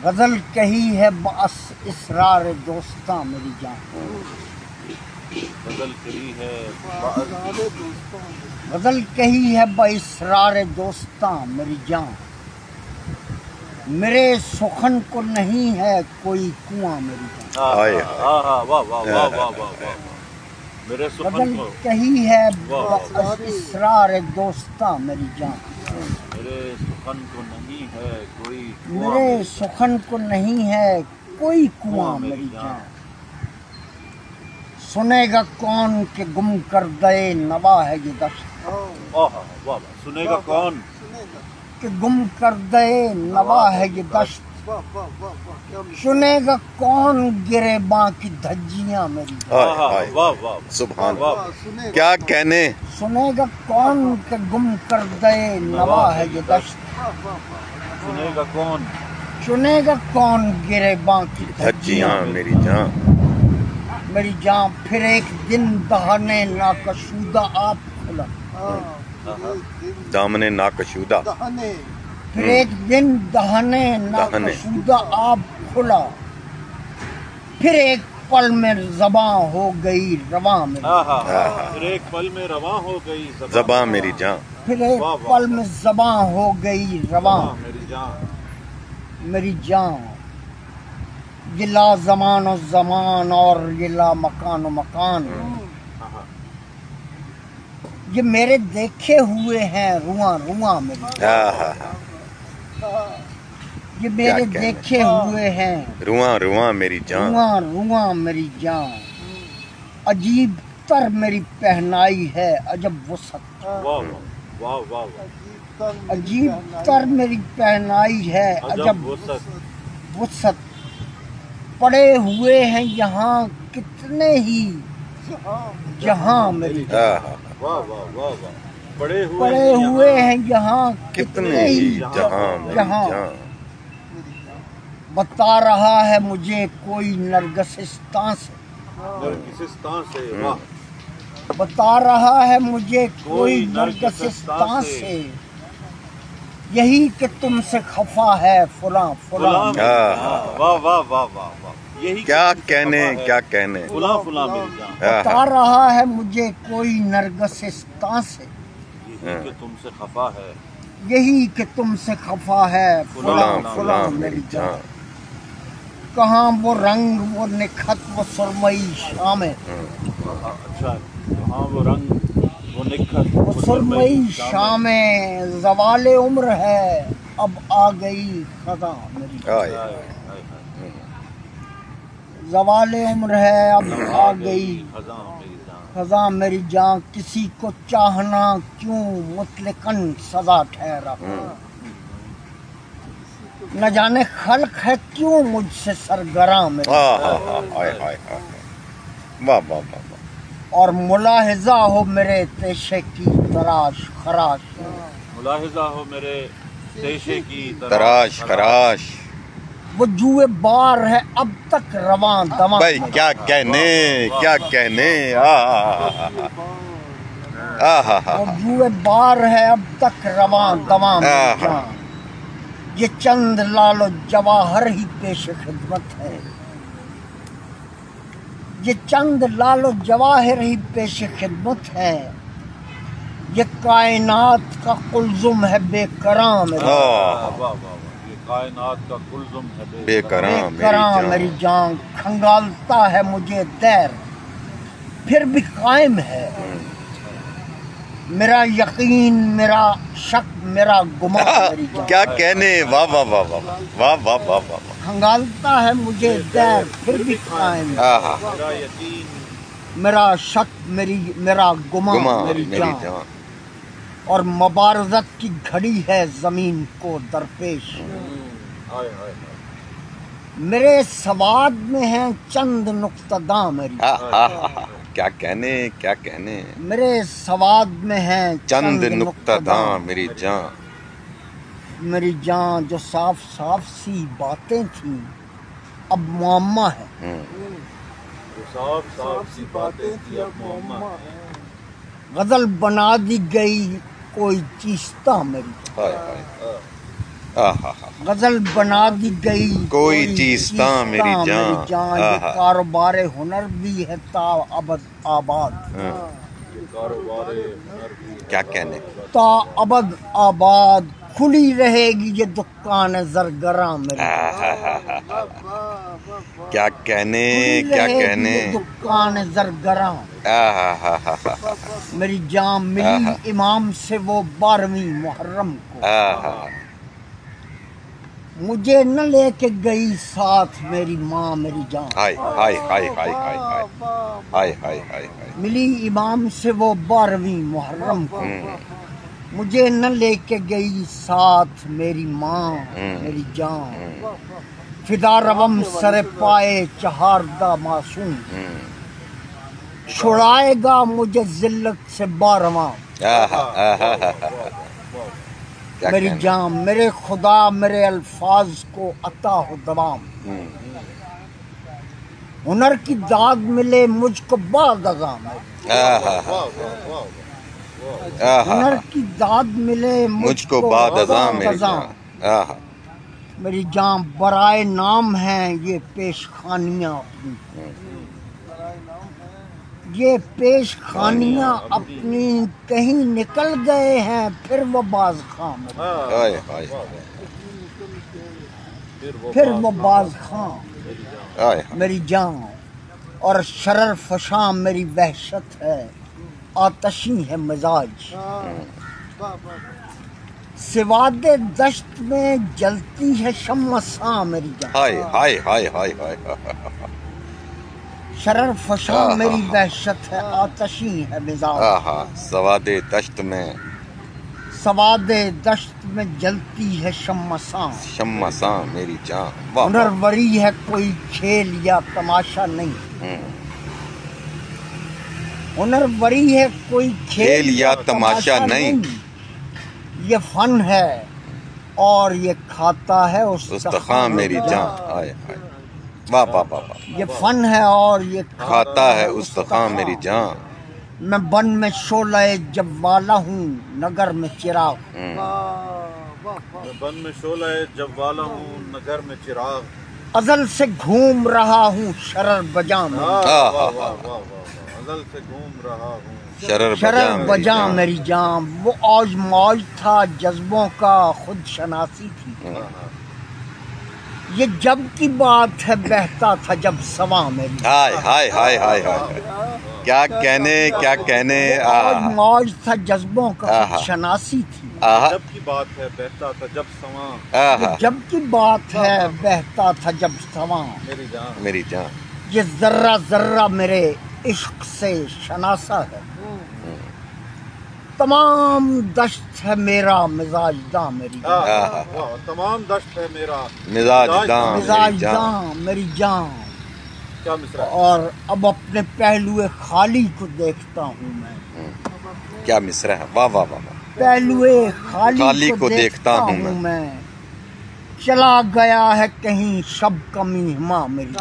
غزل کہی ہے بس اسرار دوستاں میری جان، غزل کہی ہے غزل کہی ہے باسرار دوستاں میری جان، میرے سخن کو نہیں ہے کوئی کنواں میری جان، میرے سخن غزل کو کہی ہے بس اسرار دوستاں میری جان، میرے سخن کو نہیں ہے کوئی میرے سخن کو نہیں ہے کوئی کنواں میری جان، سنے گا کون کہ گم کر دے نوا ہے یہ دشت، سنے گا کون کہ گم کر دے نوا ہے یہ دشت، سنے گا کون گریباں کی دھجیاں میری جان، سبحان کیا کہنے، سنے گا کون کہ گم کر دے نوا ہے یہ دشت، سنے گا کون سنے گا کون گریباں کی دھجیاں میری جان، میری جان، پھر ایک دن دہانے ناکشودہ آپ کھلا، دامن ناکشودہ، پھر ایک دن دہانے ناکشودہ آپ کھلا، پھر ایک پل میں زباں ہو گئی رواں میری، پھر ایک پل میں رواں ہو گئی زباں میری جان، پھر ایک پل میں زباں ہو گئی رواں میری جان، میری جان، یہ لا زمان و زمان اور یہ لا مکان و مکان، یہ میرے دیکھے ہوئے ہیں رواں رواں میری جان، یہ میرے دیکھے ہوئے ہیں رواں رواں میری جان، رواں رواں میری جان، عجیب تر میری پہنائی ہے عجب وسعت، عجیب تر میری پہنائی ہے عجب وسعت، پڑے ہوئے ہیں یہاں کتنے ہی جہاں میری جان، پڑے ہوئے ہیں یہاں کتنے ہی جہاں میری جان، بتا رہا ہے مجھے کوئی نرگسستان سے، بتا رہا ہے مجھے کوئی نرگسستان سے، یہی کہ تم سے خفا ہے فلاں فلاں، کیا کہنے کیا کہنے، بتا رہا ہے مجھے کوئی نرگسستان سے، کہ تم سے خفا ہے، یہی کہ تم سے خفا ہے فلاں فلاں میری جان، کہاں وہ رنگ وہ نکھت وہ سرمئی شامیں، اچھا کہاں وہ رنگ وہ نکھت وہ سرمئی شامیں، زوال عمر ہے اب آ گئی خزاں میری جان، زوال عمر ہے اب آ گئی خزاں میری جان، کسی کو چاہنا کیوں مطلقاً سزا ٹھہرا، نہ جانے خلق ہے کیوں مجھ سے سرگراں میری، اور ملاحظہ ہو میرے تیشے کی تراش خراش، ملاحظہ ہو میرے تیشے کی تراش خراش، وہ جوئے بار ہے اب تک رواں دواں، بھائی کیا کہنے کیا کہنے، وہ جوئے بار ہے اب تک رواں دواں میری جان، یہ چند لال و جواہر ہی پیش خدمت ہے، یہ چند لال و جواہر ہی پیش خدمت ہے، یہ کائنات کا قلزم ہے بے کراں میری، کائنات کا قلزم ہے بے کراں میری جان، کھنگالتا ہے مجھے دیر پھر بھی قائم ہے، میرا یقین میرا شک میرا گمان میری جان، کیا کہنے، واہ واہ واہ واہ واہ واہ واہ واہ، کھنگالتا ہے مجھے دیر پھر بھی قائم ہے، میرا یقین میرا شک میرا گمان میری جان، اور مبارزت کی گھڑی ہے زمین کو درپیش، میرے سواد میں ہیں چند نقطہ داں میری، کیا کہنے کیا کہنے، میرے سواد میں ہیں چند نقطہ داں میری جان، میری جان، جو صاف صاف سی باتیں تھیں اب معمہ ہے، صاف صاف سی باتیں تھی اب معمہ ہے، غزل بنا دی گئی کوئی چیستہ میری، غزل بنا دی گئی کوئی چیز تا میری جان یہ کاروبار ہنر بھی ہے تا ابد آباد کیا کہنے تا ابد آباد کھلی رہے گی یہ دکان زرگراں میری کیا کہنے کیا کہنے دکان زرگراں میری جان ملی امام سے وہ 12ویں محرم کو مجھے نہ لے کے گئی ساتھ میری ماں میری جان ہائے ہائے ہائے ہائے ہائے ہائے ہائے ہائے ملی امام سے وہ 12ویں محرم کو مجھے نہ لے کے گئی ساتھ میری ماں میری جان فدا روم سر پائے چہاردہ معصوم چھڑائے گا مجھے ذلت سے 12واں میری جان میرے خدا میرے الفاظ کو عطا ہو دوام ہنر کی داد ملے مجھ کو بعد ازاں ہنر کی داد ملے مجھ کو بعد ازاں میری جان میری جان برائے نام ہیں یہ پیش خانیاں اپنی یہ پیش خانیاں اپنی کہیں نکل گئے ہیں پھر وہ باز خان پھر وہ باز خان میری جان اور شرر فشاں میری وحشت ہے آتشی ہے مزاج سواد دشت میں جلتی ہے شمع ساں میری جان ہائے ہائے ہائے ہائے ہائے شرر فشاں میری وحشت ہے آتشی ہے مزاج سواد دشت میں سواد دشت میں جلتی ہے شمع ساں میری جان ہنر وری ہے کوئی کھیل یا تماشا نہیں ہنر وری ہے کوئی کھیل یا تماشا نہیں یہ فن ہے اور یہ کھاتا ہے استخوان میری جان ہائے ہائے واہ واہ واہ یہ فن ہے اور یہ کھاتا ہے استخوان میری جان میں بن میں شعلہ جوالا ہوں نگر میں چراغ بن میں شعلہ جوالا ہوں نگر میں چراغ ازل سے گھوم رہا ہوں شرر بجاں میں ازل سے گھوم رہا ہوں شرر بجاں میری جان وہ اوج موج تھا جذبوں کا خود شناسی تھی یہ جب کی بات ہے بہتا تھا جب سواں میری ہائے ہائے ہائے ہائے ہائے کیا کہنے اوج موج تھا جذبوں کا خود شناسی تھی جب کی بات ہے بہتا تھا جب سواں جب کی بات ہے بہتا تھا جب سواں میری جان یہ ذرہ ذرہ میرے عشق سے شناسا ہے تمام دشت ہے میرا مزاج داں میری تمام دشت ہے میرا مزاج داں میری جان کیا مصرع اور اب اپنے پہلو خالی کو دیکھتا ہوں میں کیا مصرع ہے واہ واہ واہ پہلو خالی کو دیکھتا ہوں میں چلا گیا ہے کہیں شب کا مہماں میری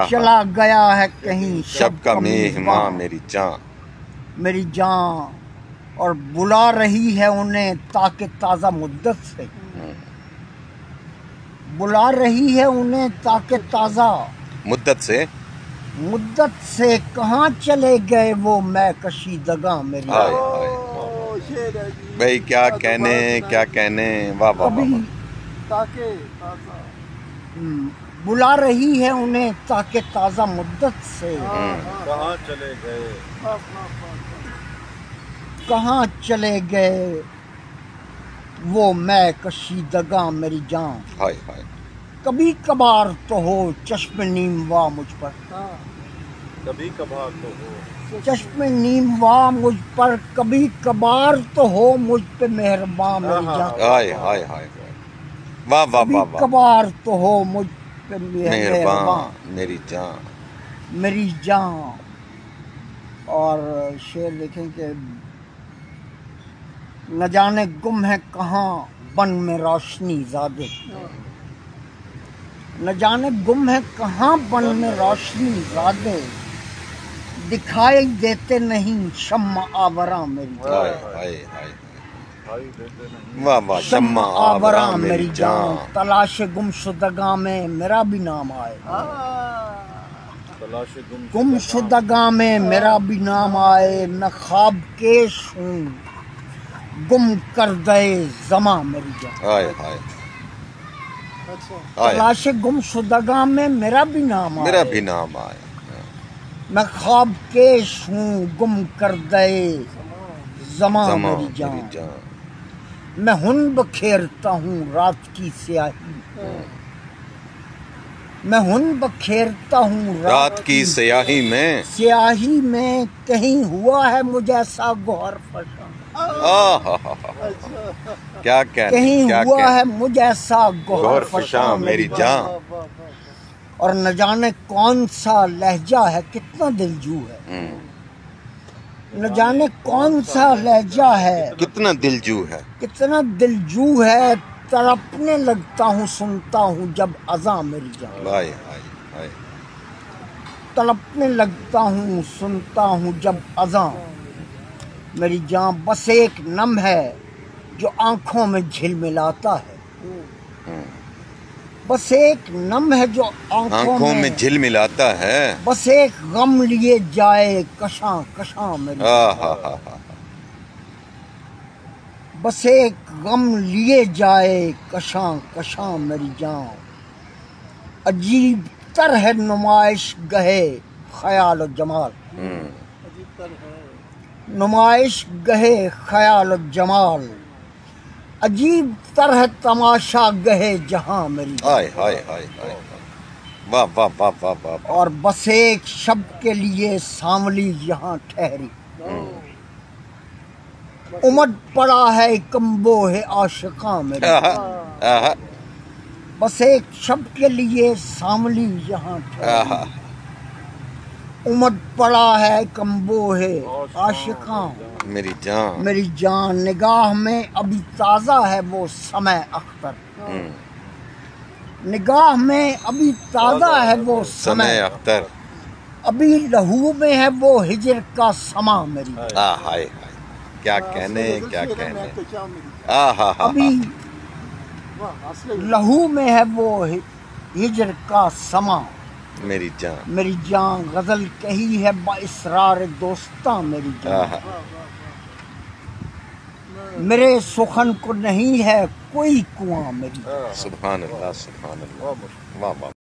چلا گیا ہے کہیں شب کا مہماں میری جان میری جان اور بلا رہی ہے انہیں تاکہ تازہ مدت سے بلا رہی ہے انہیں تاکہ تازہ مدت سے کہاں چلے گئے وہ میں کشیدگاں میری بھائی کیا کہنے واہ واہ تاکہ بلا رہی ہے انہیں تاکہ تازہ مدت سے کہاں چلے گئے وہ میں کشیدگاں میری جان کبھی کبھار تو ہو چشم نیم وا مجھ پر کبھی کبھار تو ہو چشم نیم وا مجھ پر کبھی کبھار تو ہو مجھ پہ مہرباں میری جان واہ واہ کبھی واہ کبھار تو ہو مجھ پہ مہربان میری جان اور شعر دیکھیں کہ نہ جانے گم ہے کہاں بن میں روشنی زادے نہ جانے گم ہے کہاں بن میں روشنی زادے دکھائی دیتے نہیں شمع آوراں میری دکھائی دیتے نہیں. واہ واہ شمع آورا میری جان. تلاش گم شدگاں میں میرا بھی نام آئے. تلاش گم شدگاں میں میرا بھی نام آئے. میں خواب کیش ہوں گم کردہ زماں میری جان. ہائے ہائے تلاش گم شدگاں میں میرا بھی نام آئے. میرا بھی نام آئے. میں خواب کیش ہوں گم کردہ زماں میری جان. میں ہن بکھیرتا ہوں رات کی سیاہی. میں ہن بکھیرتا ہوں رات کی سیاہی میں. سیاہی میں کہیں ہوا ہے مجھ ایسا گوہر فشاں. کیا کہنے کہیں کیا ہوا کہنے. ہے مجھ ایسا گوہر گوہر فشاں میری جان. اور نہ جانے کون سا لہجہ ہے کتنا دلجو ہے. نہ جانے کون سا لہجہ ہے کتنا دلجو ہے. کتنا دلجو ہے. تڑپنے لگتا ہوں سنتا ہوں جب اذاں میری جان. ہائے ہائے ہائے. تڑپنے لگتا ہوں سنتا ہوں جب اذاں میری جان. بس ایک نم ہے جو آنکھوں میں جھلملاتا ہے. بس ایک نم ہے جو آنکھوں میں جھل ملاتا ہے. بس ایک غم لیے جائے کشاں کشاں میری جان. بس ایک غم لیے جائے کشاں کشاں میری جان. عجیب تر ہے نمائش گہے خیال و جمال. نمائش گہے خیال و جمال. عجیب تر ہے تماشا گہے جہاں میری جان. ہائے ہائے ہائے ہائے. واہ واہ واہ واہ واہ. اور بس ایک شب کے لیے سانولی یہاں ٹھہری. امٹ پڑا ہے کمبو ہے عاشقاں میری. بس ایک شب کے لیے سانولی یہاں ٹھہری. امٹ پڑا ہے کمبو ہے عاشقاں میری جان. میری جان. نگاہ میں ابھی تازہ ہے وہ سمے اختر. نگاہ میں ابھی تازہ ہے وہ سمے سمے. اختر. ابھی لہو میں ہے وہ ہجر کا سما میری. ہائے ہائے. کیا کہنے کیا کہنے. ابھی لہو میں ہے وہ ہجر کا سما میری جان. میری جان. غزل کہی ہے با اسرار دوستاں میری جان. میرے سخن کو نہیں ہے کوئی کنواں میری. سبحان اللہ سبحان اللہ. واہ واہ.